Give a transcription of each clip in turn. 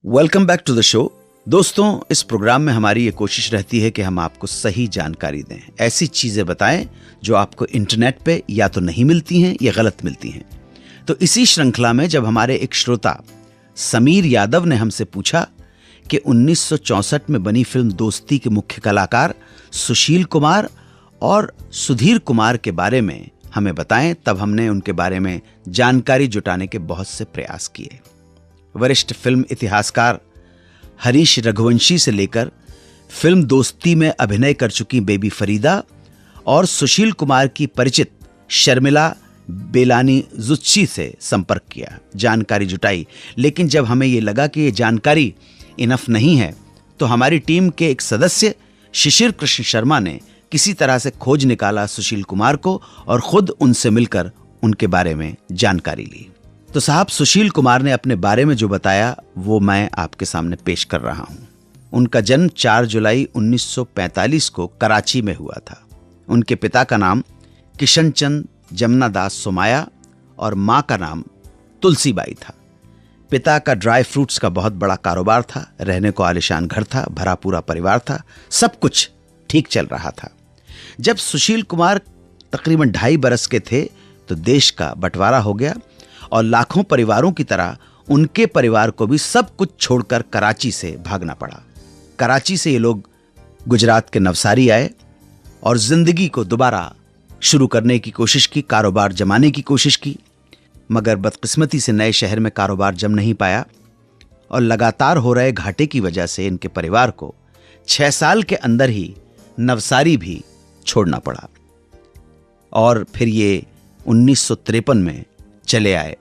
Welcome back to the show. दोस्तों, इस programme में हमारी ये कोशिश रहती है कि हम आपको सही जानकारी दें, ऐसी चीजें बताएं जो आपको इंटरनेट पे या तो नहीं मिलती हैं या गलत मिलती हैं। तो इसी श्रृंखला में जब हमारे एक श्रोता समीर यादव ने हमसे पूछा कि 1964 में बनी फिल्म दोस्ती के मुख्य कलाकार सुशील कुमार और सुधीर कुमार के बारे में हमें बताएं, तब हमने उनके बारे में जानकारी जुटाने के बहुत से प्रयास किए। वरिष्ठ फिल्म इतिहासकार हरीश रघुवंशी से लेकर फिल्म दोस्ती में अभिनय कर चुकी बेबी फरीदा और सुशील कुमार की परिचित शर्मिला बेलानी जुच्ची से संपर्क किया, जानकारी जुटाई। लेकिन जब हमें यह लगा कि यह जानकारी इनफ नहीं है, तो हमारी टीम के एक सदस्य शिशिर कृष्ण शर्मा ने किसी तरह से खोज निकाला सुशील कुमार को और खुद उनसे मिलकर उनके बारे में जानकारी ली। तो साहब, सुशील कुमार ने अपने बारे में जो बताया वो मैं आपके सामने पेश कर रहा हूं। उनका जन्म 4 जुलाई 1945 को कराची में हुआ था। उनके पिता का नाम किशन चंद जमुना दास सोमाया और मां का नाम तुलसीबाई था। पिता का ड्राई फ्रूट्स का बहुत बड़ा कारोबार था, रहने को आलीशान घर था, भरा पूरा परिवार था, सब कुछ ठीक चल रहा था। जब सुशील कुमार तकरीबन 2.5 बरस के थे तो देश का बंटवारा हो गया और लाखों परिवारों की तरह उनके परिवार को भी सब कुछ छोड़कर कराची से भागना पड़ा। कराची से ये लोग गुजरात के नवसारी आए और जिंदगी को दोबारा शुरू करने की कोशिश की, कारोबार जमाने की कोशिश की, मगर बदकिस्मती से नए शहर में कारोबार जम नहीं पाया और लगातार हो रहे घाटे की वजह से इनके परिवार को 6 साल के अंदर ही नवसारी भी छोड़ना पड़ा। और फिर ये 1953 में चले आए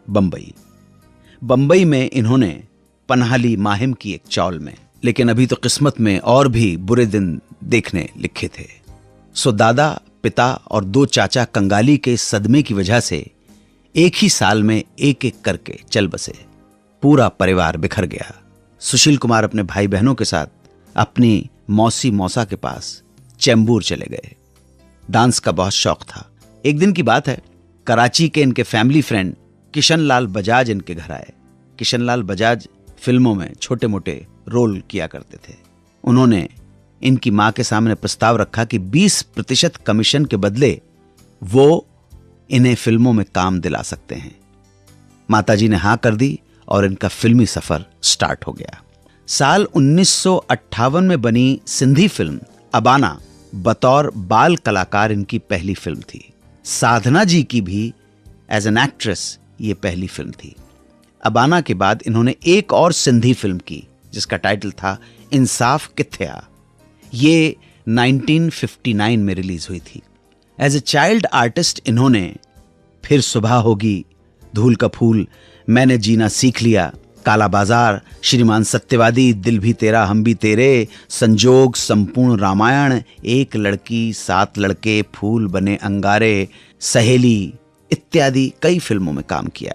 बंबई में इन्होंने पनाह ली माहिम की एक चौल में। लेकिन अभी तो किस्मत में और भी बुरे दिन देखने लिखे थे। सो दादा, पिता और 2 चाचा कंगाली के सदमे की वजह से एक ही साल में एक एक करके चल बसे। पूरा परिवार बिखर गया। सुशील कुमार अपने भाई बहनों के साथ अपनी मौसी मौसा के पास चैम्बूर चले गए। डांस का बहुत शौक था। एक दिन की बात है, कराची के इनके फैमिली फ्रेंड किशन लाल बजाज इनके घर आए। किशन लाल बजाज फिल्मों में छोटे मोटे रोल किया करते थे। उन्होंने इनकी मां के सामने प्रस्ताव रखा कि 20% कमीशन के बदले वो इन्हें फिल्मों में काम दिला सकते हैं। माताजी ने हां कर दी और इनका फिल्मी सफर स्टार्ट हो गया। साल 1958 में बनी सिंधी फिल्म अबाना बतौर बाल कलाकार इनकी पहली फिल्म थी। साधना जी की भी एज एन एक्ट्रेस ये पहली फिल्म थी। अबाना के बाद इन्होंने एक और सिंधी फिल्म की जिसका टाइटल था इंसाफ किथे आ। ये 1959 में रिलीज हुई थी। एज ए चाइल्ड आर्टिस्ट इन्होंने फिर सुबह होगी, धूल का फूल, मैंने जीना सीख लिया, काला बाजार, श्रीमान सत्यवादी, दिल भी तेरा हम भी तेरे, संजोग, संपूर्ण रामायण, एक लड़की 7 लड़के, फूल बने अंगारे, सहेली इत्यादि कई फिल्मों में काम किया।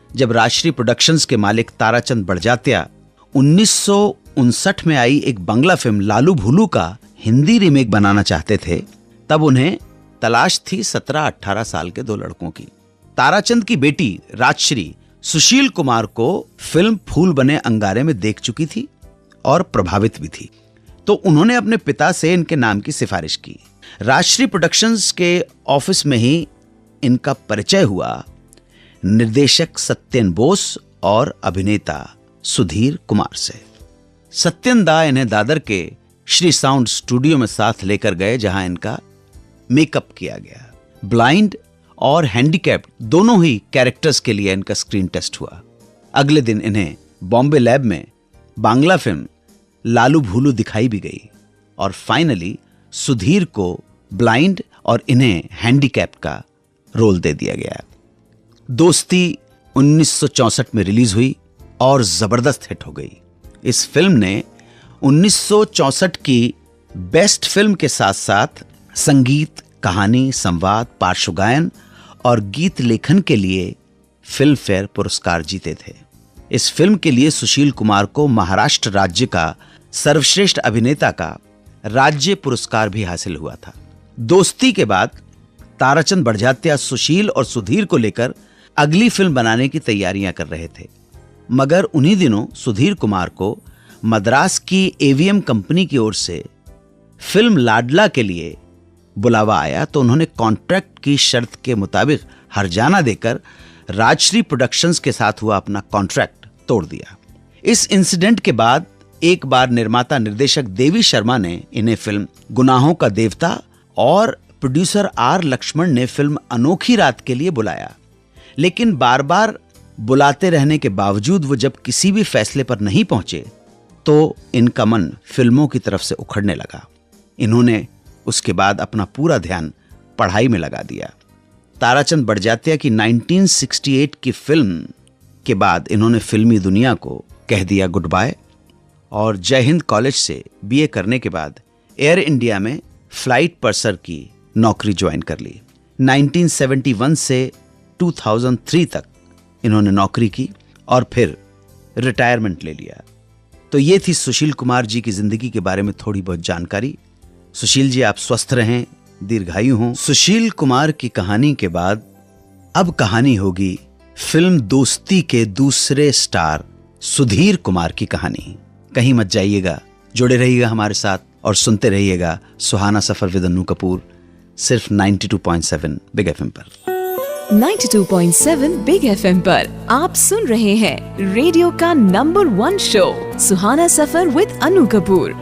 जब राजश्री प्रोडक्शंस के मालिक ताराचंद बड़जात्या 1959 में आई एक बांग्ला फिल्म लालू भूलू का हिंदी रीमेक बनाना चाहते थे, तब उन्हें तलाश थी 17-18 साल के 2 लड़कों की। ताराचंद की बेटी राजश्री सुशील कुमार को फिल्म फूल बने अंगारे में देख चुकी थी और प्रभावित भी थी, तो उन्होंने अपने पिता से इनके नाम की सिफारिश की। राजश्री प्रोडक्शंस के ऑफिस में ही इनका परिचय हुआ निर्देशक सत्यन बोस और अभिनेता सुधीर कुमार से। सत्यन दा इन्हें दादर के श्री साउंड स्टूडियो में साथ लेकर गए, जहां इनका मेकअप किया गया। ब्लाइंड और हैंडीकैप्ड दोनों ही कैरेक्टर्स के लिए इनका स्क्रीन टेस्ट हुआ। अगले दिन इन्हें बॉम्बे लैब में बांग्ला फिल्म लालू भूलू दिखाई भी गई और फाइनली सुधीर को ब्लाइंड और इन्हें हैंडीकैप का रोल दे दिया गया। दोस्ती 1964 में रिलीज हुई और जबरदस्त हिट हो गई। इस फिल्म ने 1964 की बेस्ट फिल्म के साथ साथ संगीत, कहानी, संवाद, पार्श्व गायन और गीत लेखन के लिए फिल्म फेयर पुरस्कार जीते थे। इस फिल्म के लिए सुशील कुमार को महाराष्ट्र राज्य का सर्वश्रेष्ठ अभिनेता का राज्य पुरस्कार भी हासिल हुआ था। दोस्ती के बाद ताराचंद बड़जात्या सुशील और सुधीर को लेकर अगली फिल्म बनाने की तैयारियां कर रहे थे। मगर उन्हीं दिनों सुधीर कुमार को मद्रास की एवीएम कंपनी की ओर से फिल्म लाडला के लिए बुलावा आया, तो उन्होंने कॉन्ट्रैक्ट की शर्त के मुताबिक हर्जाना देकर राजश्री प्रोडक्शंस के साथ हुआ अपना कॉन्ट्रैक्ट तोड़ दिया। इस इंसिडेंट के बाद एक बार निर्माता निर्देशक देवी शर्मा ने इन्हें फिल्म गुनाहों का देवता और प्रोड्यूसर आर लक्ष्मण ने फिल्म अनोखी रात के लिए बुलाया, लेकिन बार बार बुलाते रहने के बावजूद वो जब किसी भी फैसले पर नहीं पहुंचे तो इनका मन फिल्मों की तरफ से उखड़ने लगा। इन्होंने उसके बाद अपना पूरा ध्यान पढ़ाई में लगा दिया। ताराचंद बड़जात्या की 1968 की फिल्म के बाद इन्होंने फिल्मी दुनिया को कह दिया गुड बाय और जय हिंद कॉलेज से बीए करने के बाद एयर इंडिया में फ्लाइट पर्सर की नौकरी ज्वाइन कर ली। 1971 से 2003 तक इन्होंने नौकरी की और फिर रिटायरमेंट ले लिया। तो ये थी सुशील कुमार जी की जिंदगी के बारे में थोड़ी बहुत जानकारी। सुशील जी, आप स्वस्थ रहें, दीर्घायु हों। सुशील कुमार की कहानी के बाद अब कहानी होगी फिल्म दोस्ती के दूसरे स्टार सुधीर कुमार की कहानी। कहीं मत जाइएगा, जुड़े रहिएगा हमारे साथ और सुनते रहिएगा सुहाना सफर विद अन्नू कपूर, सिर्फ 92.7 बिग एफएम पर। 92.7 बिग एफएम पर आप सुन रहे हैं रेडियो का number 1 show Suhana suffer with Annu Kapoor.